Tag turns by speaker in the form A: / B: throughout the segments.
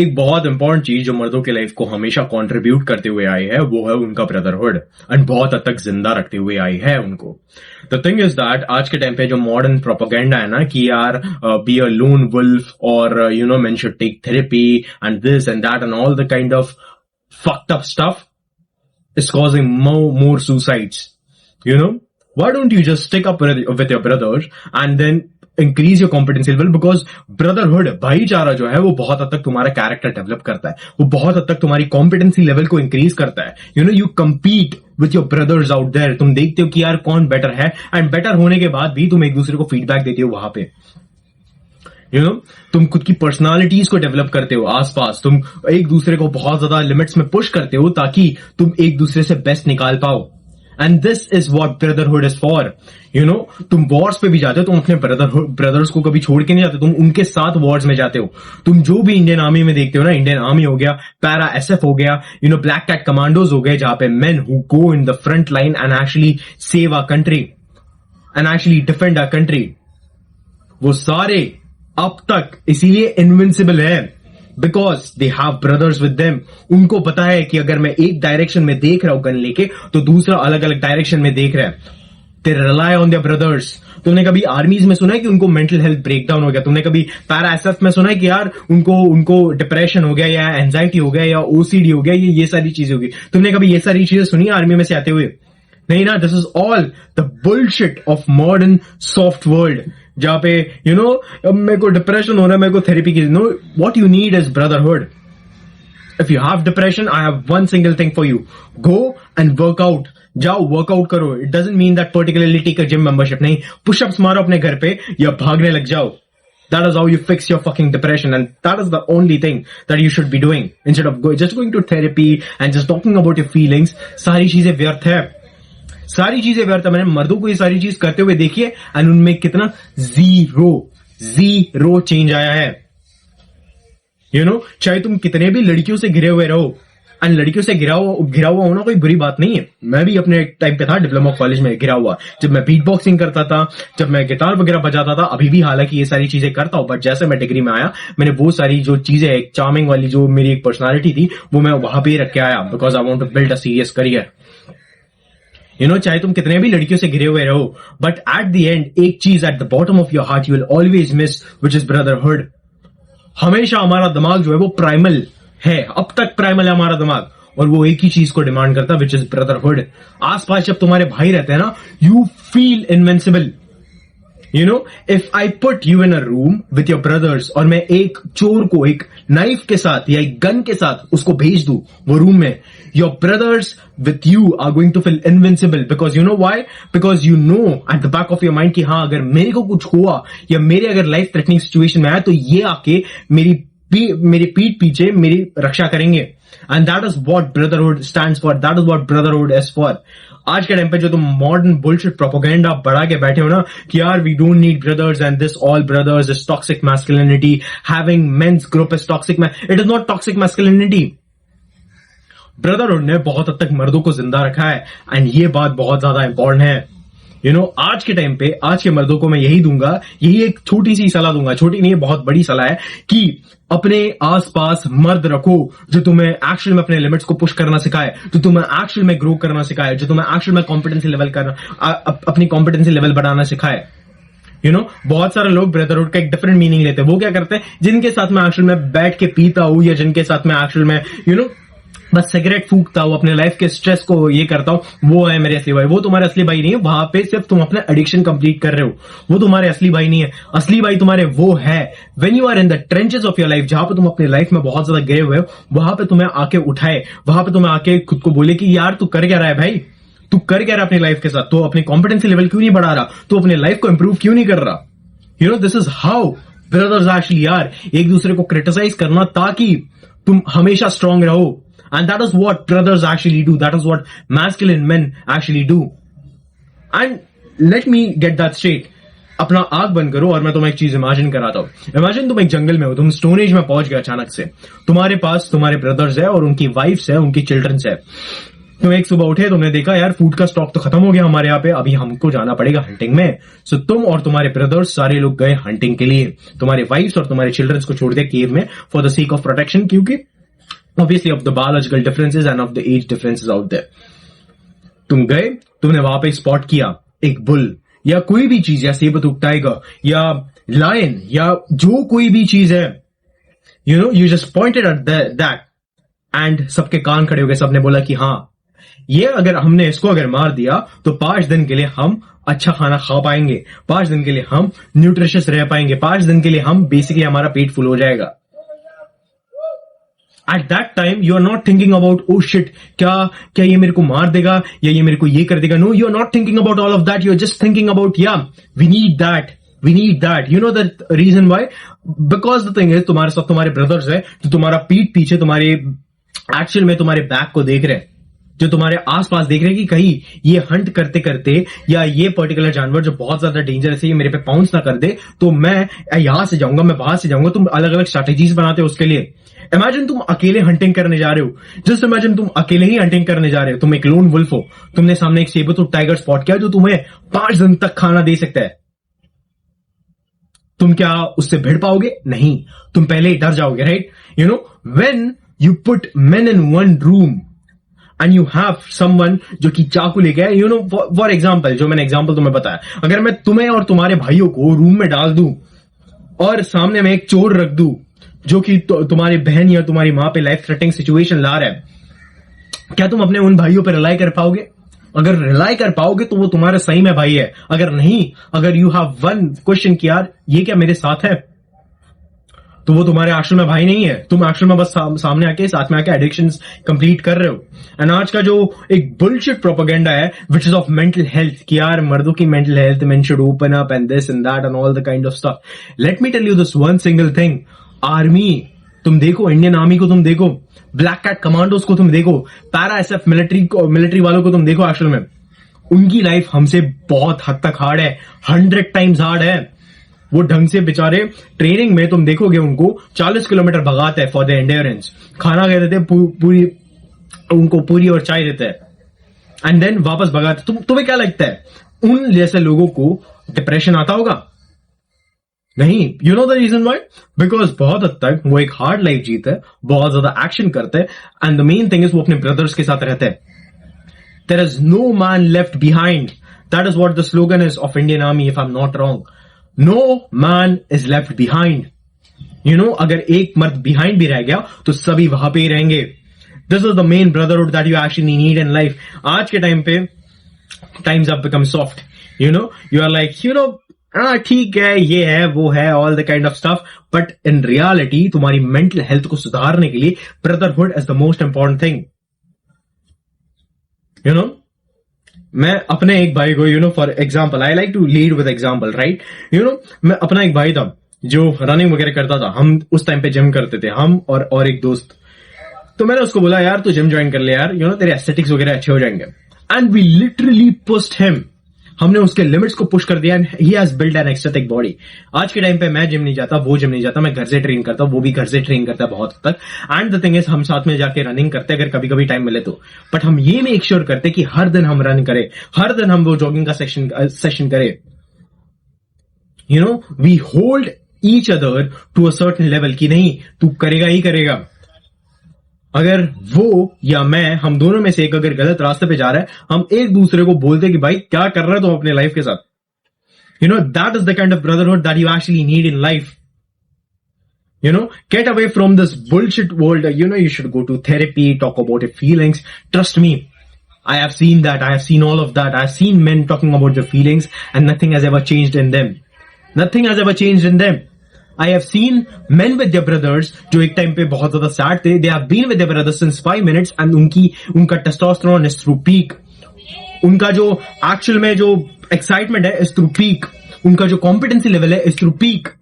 A: एक बहुत इंपॉर्टेंट चीज जो मर्दों की लाइफ को हमेशा कंट्रीब्यूट करते हुए आई है वो है उनका ब्रदरहुड, एंड बहुत हद तक जिंदा रखते हुए आई है उनको। द थिंग इज दैट आज के टाइम पे जो मॉडर्न प्रोपेगेंडा है ना कि यार बी अ लोन वुल्फ और men should take therapy and this and that and all the kind of fucked up stuff is causing more suicides. Why don't you just stick up with your brothers and then increase your competency level? Because brotherhood, भाईचारा जो है वो बहुत हद तक तुम्हारा character develop करता है, वो बहुत हद तक तुम्हारी कॉम्पिटेंसी लेवल को इंक्रीज करता है। You compete with your brothers out there. तुम देखते हो कि यार कौन बेटर है, एंड बेटर होने के बाद भी तुम एक दूसरे को फीडबैक देते हो वहां पे। तुम खुद की पर्सनालिटीज को डेवलप करते हो आसपास, तुम एक दूसरे को बहुत ज्यादा लिमिट्स में पुश करते हो ताकि तुम एक दूसरे से बेस्ट निकाल पाओ। And this is what brotherhood is for. तुम वॉर्स पे भी जाते हो, तुम अपने ब्रदर्स को कभी छोड़ के नहीं जाते, तुम उनके साथ वॉर्स में जाते हो। तुम जो भी इंडियन आर्मी में देखते हो ना, इंडियन आर्मी हो गया, पैरा एसएफ हो गया, ब्लैक कैट कमांडोज हो गए, जहां पे men who go in the front line and actually save our country and actually defend our country, वो सारे अब तक इसीलिए इनविंसिबल है because they have brothers with them. उनको पता है कि अगर मैं एक डायरेक्शन में देख रहा हूं गन लेके तो दूसरा अलग अलग डायरेक्शन में देख रहा है। They rely on their brothers. तुमने कभी आर्मीज में सुना है कि उनको मेंटल हेल्थ ब्रेकडाउन हो गया? तुमने कभी पैरा एसएफ में सुना है कि यार उनको डिप्रेशन हो गया या एंजाइटी हो गया या ओसीडी हो गया, ये सारी चीजें होगी? तुमने कभी ये सारी चीजें सुनी आर्मी में से आते हुए? नहीं ना। This is all the bullshit of modern soft world, जहां पे मेरे को डिप्रेशन हो रहा है, मेरे को थेरेपी की। No, what you need is brotherhood. If you have depression, I have one single thing for you, go and workout. जाओ वर्कआउट करो। It doesn't mean that particularly take a gym membership, नहीं, pushups मारो अपने घर पे या भागने लग जाओ। That is how you fix your fucking depression, and that is the only thing that you should be doing instead of just going to therapy and just talking about your feelings. सारी चीजें व्यर्थ है, सारी चीजें व्यर्थ है। मैंने मर्दों को ये सारी चीज करते हुए देखी है एंड उनमें कितना जीरो चेंज आया है। चाहे तुम कितने भी लड़कियों से घिरे हुए रहो, एंड लड़कियों से घिरा हुआ होना कोई बुरी बात नहीं है। मैं भी अपने टाइम पे था डिप्लोमा कॉलेज में घिरा हुआ, जब मैं बीट बॉक्सिंग करता था, जब मैं गिटार वगैरह बजाता था। अभी भी हालांकि ये सारी चीजें करता हूं, बट जैसे मैं डिग्री में आया मैंने वो सारी जो चीजें, एक चार्मिंग वाली जो मेरी एक पर्सनालिटी थी, वो मैं वहां पे रख के आया because I want to build a serious career. चाहे तुम कितने भी लड़कियों से घिरे हुए रहो, बट एट द एंड एक चीज at the bottom of your heart you will always miss, which is brotherhood. हमेशा हमारा दिमाग जो है वो प्राइमल है, अब तक प्राइमल है हमारा दिमाग, और वो एक ही चीज को डिमांड करता है, विच इज ब्रदरहुड। आसपास जब तुम्हारे भाई रहते हैं ना, you feel invincible. If I put you in a room with your brothers, और मैं एक चोर को एक नाइफ के साथ या एक गन के साथ उसको भेज दूं वो रूम में, your brothers with you are going to feel invincible. Because why? Because at the back of your mind कि हाँ, अगर मेरे को कुछ हुआ या मेरे अगर लाइफ थ्रेटनिंग सिचुएशन में आया तो ये आके मेरी पीठ पीछे मेरी रक्षा करेंगे। And that is what brotherhood stands for, that is what brotherhood is for. आज के टाइम पे जो तुम मॉडर्न बुलशिट प्रोपेगेंडा बढ़ा के बैठे हो ना कि यार we don't need brothers and this all brothers is toxic masculinity, having men's group is toxic. It is not toxic masculinity. Brotherhood ने बहुत हद तक मर्दों को जिंदा रखा है, एंड ये बात बहुत ज्यादा इंपॉर्टेंट है। आज के टाइम पे आज के मर्दों को मैं यही दूंगा, यही एक छोटी सी सलाह दूंगा, छोटी नहीं है, बहुत बड़ी सलाह है कि अपने आसपास मर्द रखो जो तुम्हें एक्चुअल में अपने लिमिट्स को पुश करना सिखाए, जो तुम्हें एक्चुअल में ग्रो करना सिखाए, जो तुम्हें एक्चुअल में कॉम्पिटेंसी लेवल करना, अपनी कॉम्पिटेंसी लेवल बढ़ाना सिखाए। बहुत सारे लोग ब्रदरहुड का एक डिफरेंट मीनिंग लेते हैं। वो क्या करते हैं, जिनके साथ मैं एक्चुअल में बैठ के पीता हूं या जिनके साथ मैं एक्चुअल में बस सिगरेट फूकता हूं, अपने लाइफ के स्ट्रेस को ये करता हूं, वो है मेरे असली भाई। वो तुम्हारे असली भाई नहीं है, वहां पे सिर्फ तुम अपना एडिक्शन कंप्लीट कर रहे हो, वो तुम्हारे असली भाई नहीं है। असली भाई तुम्हारे वो है when you are in the trenches of your life, जहां पे तुम अपनी लाइफ में बहुत ज्यादा गिरे हुए हो, वहां पे तुम्हें आके उठाए, वहां पे तुम्हें आके खुद को बोले कि यार तू कर क्या रहा है भाई, तू कर क्या रहा है अपनी लाइफ के साथ, तो अपनी कॉम्पिटेंसी लेवल क्यों नहीं बढ़ा रहा, तो अपने लाइफ को इंप्रूव क्यों नहीं कर रहा। This is how brothers actually are. एक दूसरे को क्रिटिसाइज करना ताकि तुम हमेशा स्ट्रांग रहो। And that is what brothers actually do. That is what masculine men actually do. And let me get that straight. अपना आंख बंद करो और मैं तुम्हें एक चीज इमेजिन कराता हूं। इमेजिन तुम एक जंगल में हो, तुम स्टोन एज में पहुंच गए अचानक से। तुम्हारे पास तुम्हारे ब्रदर्स है और उनकी वाइफ्स है, उनकी चिल्ड्रंस है। तुम एक सुबह उठे, तुमने देखा यार फूड का स्टॉक तो खत्म हो गया हमारे यहाँ पे, अभी हमको जाना पड़ेगा हंटिंग में। सो तुम और तुम्हारे ब्रदर्स सारे लोग गए हंटिंग के लिए, तुम्हारे वाइफ्स और तुम्हारे चिल्ड्रंस को छोड़ दिया केव में for the sake of protection, क्योंकि obviously of the biological differences and of the age differences out there. तुम गए, तुमने वहां पे स्पॉट किया एक बुल या कोई भी चीज, या सेबरटूथ टाइगर या लायन या जो कोई भी चीज है, you just pointed at that and सबके कान खड़े हो गए। सबने बोला कि हाँ, ये अगर हमने इसको अगर मार दिया तो 5 दिन के लिए हम अच्छा खाना खा पाएंगे, 5 दिन के लिए हम न्यूट्रिशियस रह पाएंगे, 5 दिन के लिए हम बेसिकली हमारा पेट फुल हो जाएगा। At that time you are not thinking about oh shit, क्या ये मेरे को मार देगा या ये मेरे को ये कर देगा। No, you are not thinking about all of that, you are just thinking about या we need that. You know the reason why, because the thing is तुम्हारे साथ तुम्हारे ब्रदर्स है जो तुम्हारा पीठ पीछे तुम्हारे एक्चुअल में तुम्हारे बैक को देख रहे हैं, जो तुम्हारे आसपास देख रहे हैं कि कहीं ये हंट करते करते या ये पर्टिकुलर जानवर जो बहुत ज्यादा डेंजरस है ये मेरे पे पाउंस ना कर दे, तो मैं यहां से जाऊंगा, मैं वहां से जाऊंगा। तुम अलग अलग स्ट्रैटेजीज बनाते हो उसके लिए। इमेजिन तुम अकेले हंटिंग करने जा रहे हो, जस्ट इमेजिन तुम अकेले ही हंटिंग करने जा रहे हो, तुम एक लोन वुल्फ हो, तुमने सामने एक सेबरटूथ टाइगर स्पॉट किया जो तुम्हें 5 दिन तक खाना दे सकता है। तुम क्या उससे भिड़ पाओगे? नहीं, तुम पहले ही डर जाओगे, right? You no, when you put main in one room and you have someone जो कि चाकू लेके है, यू नो, फॉर एग्जाम्पल, जो मैंने एग्जाम्पल तुम्हें बताया, अगर मैं तुम्हें और तुम्हारे भाइयों को रूम में डाल दूं और सामने में एक चोर रख दूं जो कि तुम्हारी बहन या तुम्हारी मां पे लाइफ थ्रेटनिंग सिचुएशन ला रहा है, क्या तुम अपने उन भाइयों पे रिलाई कर पाओगे? अगर रिलाई कर पाओगे तो वो तुम्हारे सही में भाई है, अगर नहीं, अगर यू हैव वन क्वेश्चन कि यार ये क्या मेरे साथ है, तो वो तुम्हारे एक्चुअल में भाई नहीं है। तुम एक्चुअल में बस सामने आके साथ में आके एडिक्शंस कंप्लीट कर रहे हो। एंड आज का जो एक बुलशिट प्रोपेगेंडा है which is of mental health, कि यार मर्दों की mental health, men should open up and this and that and all the kind of stuff. Let me tell you this one single thing, army तुम देखो, Indian army को तुम देखो, black cat commandos को तुम देखो, पैरा एसएफ मिलिट्री वालों को तुम देखो, एक्चुअल में उनकी लाइफ हमसे बहुत हद तक हार्ड है, 100 टाइम्स हार्ड है। वो ढंग से बेचारे ट्रेनिंग में तुम देखोगे उनको 40 किलोमीटर भगाते हैं फॉर द एंड्योरेंस, खाना खा देते पूरी, उनको पूरी और चाय देते हैं एंड देन वापस भगाते। तुम्हें क्या लगता है उन जैसे लोगों को डिप्रेशन आता होगा? नहीं। You know the reason why? Because बहुत हद तक वो एक हार्ड लाइफ जीते हैं, बहुत ज्यादा एक्शन करते हैं and the main thing is वो अपने ब्रदर्स के साथ रहते हैं। There is no man left behind, that is what the slogan is of Indian army, if I am not wrong. No man is left behind. You know, अगर एक मर्द behind भी रह गया तो सभी वहां पे ही रहेंगे। This is the main brotherhood that you actually need in life. आज के टाइम पे times have become soft, you know, you are like, you know, ठीक है, ये है, वो है, all the kind of stuff, but in reality तुम्हारी मेंटल हेल्थ को सुधारने के लिए brotherhood is the most important thing. You know, मैं अपने एक भाई को, you know, for example, I like to lead with example, right? You know, मैं अपना एक भाई था जो रनिंग वगैरह करता था, हम उस टाइम पे जिम करते थे, हम और एक दोस्त। तो मैंने उसको बोला यार तू जिम ज्वाइन कर ले यार, यू नो, तेरे एस्थेटिक्स वगैरह अच्छे हो जाएंगे। And we literally pushed him, हमने उसके लिमिट्स को पुश कर दिया and he has build an aesthetic body. आज के टाइम पे मैं जिम नहीं जाता, वो जिम नहीं जाता, मैं घर से ट्रेन करता हूं, वो भी घर से ट्रेन करता है बहुत हद तक। एंड द थिंग इज हम साथ में जाके रनिंग करते हैं अगर कभी कभी टाइम मिले तो, बट हम ये मेक श्योर करते कि हर दिन हम रन करें, हर दिन हम वो जॉगिंग का सेशन करें। You know, we hold each other to a certain level कि नहीं तू करेगा ही करेगा। अगर वो या मैं, हम दोनों में से एक अगर गलत रास्ते पे जा रहा है, हम एक दूसरे को बोलते कि भाई क्या कर रहा है तुम अपने लाइफ के साथ। You know, that is the kind of brotherhood that you actually need in life. You know, get away from this bullshit world. You know, you should go to therapy, talk about your feelings. Trust me, I have seen that. I have seen all of that. I have seen men talking about their feelings and nothing has ever changed in them. Nothing has ever changed in them. I have seen men with their brothers जो एक time पे बहुत ज्यादा sad थे. They have been with their brothers since 5 minutes and उनका testosterone is through peak. उनका जो actual में जो excitement है is through peak. उनका जो competency level है is through peak.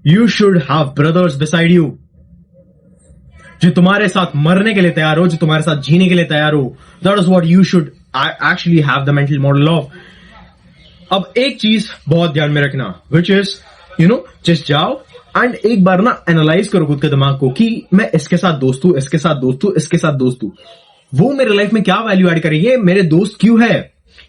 A: You should have brothers beside you. जो तुम्हारे साथ मरने के लिए तैयार हो, जो तुम्हारे साथ जीने के लिए तैयार हो. That is what you should actually have the mental model of. अब एक चीज बहुत ध्यान में रखना, which is, you know, just जाओ and एक बार ना एनालाइज करो खुद के दिमाग को कि मैं इसके साथ दोस्त हूं, इसके साथ दोस्त हूं, इसके साथ दोस्त हूं. वो मेरे लाइफ में क्या वैल्यू ऐड करेंगे, ये मेरे दोस्त क्यों है,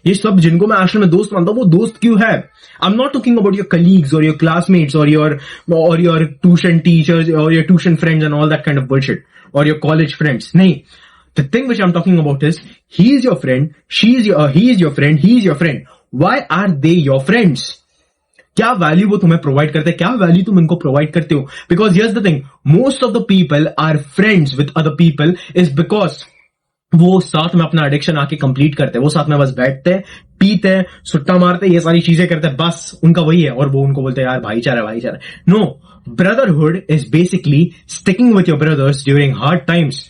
A: ये सब जिनको मैं एक्चुअल में दोस्त मानता हूं वो दोस्त क्यों है. आई am not talking about your colleagues और योर क्लासमेट्स और योर ट्यूशन टीचर्स और your tuition friends and all that kind of bullshit और योर कॉलेज फ्रेंड्स. नहीं, the thing which I'm talking about is he is your friend, he is your friend, he is your friend. Why are they your friends? क्या value वो तुम्हें provide करते हैं, क्या value तुम इनको प्रोवाइड करते हो. Because here's the thing, most of the people are friends with other people is because वो साथ में अपना एडिक्शन आके कंप्लीट करते हैं, वो साथ में बस बैठते हैं, पीते हैं, सुट्टा मारते हैं, ये सारी चीजें करते हैं, बस उनका वही है. और वो उनको बोलते हैं यार भाईचारा भाईचारा. नो, brotherhood is basically sticking with your brothers during hard times.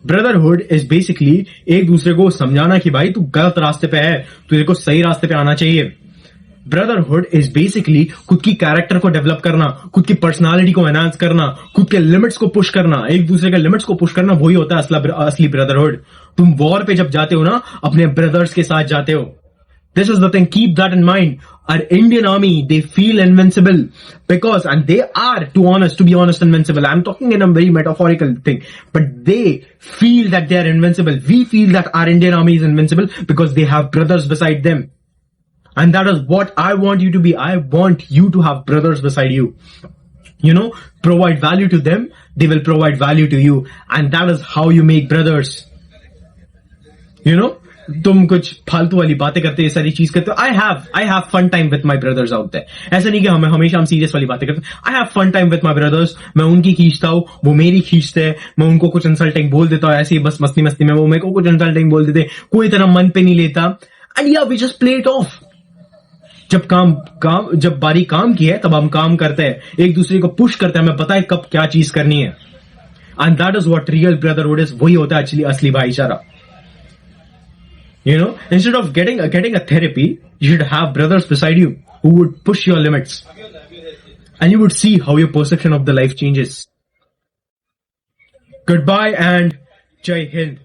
A: Brotherhood is basically एक दूसरे को समझाना कि भाई तू गलत रास्ते पे है, तुझे को सही रास्ते पे आना चाहिए. ब्रदरहुड इज बेसिकली खुद की कैरेक्टर को डेवलप करना, खुद की पर्सनालिटी को एनहांस करना, खुद के लिमिट्स को पुश करना, एक दूसरे के लिमिट्स को पुश करना, वही होता है असली ब्रदरहुड. तुम वॉर पे जब जाते हो ना, अपने ब्रदर्स के साथ जाते हो. This is the thing, keep that in mind. Our Indian army, they feel invincible because, and they are, to be honest, invincible. I'm talking in a very metaphorical thing, but they feel that they are invincible. We feel that our Indian army is invincible because they have brothers beside them. And that is what I want you to be. I want you to have brothers beside you. You know, provide value to them, they will provide value to you. And that is how you make brothers. You know? तुम कुछ फालतू वाली बातें करते हो, ये सारी चीज करते हो. I have fun time with my brothers out there. ऐसा नहीं कि हमेशा हम सीरियस वाली बातें करते हैं. I have fun time with my brothers. मैं उनकी खींचता हूँ, वो मेरी खींचते हैं. मैं उनको कुछ इंसल्टिंग बोल देता हूँ ऐसे ही बस मस्ती मस्ती में, वो मेरे को कुछ इंसल्टिंग बोल देते, कोई तरह मन पे नहीं लेता. एंड या we just play it off. जब बारी काम की है तब हम काम करते हैं, एक दूसरे को पुश करते हैं, हमें पता है कब क्या चीज करनी है. And that is what real brotherhood is. वही होता है असली भाईचारा. You know, instead of getting a therapy, you should have brothers beside you who would push your limits. And you would see how your perception of the life changes. Goodbye and Jai Hind.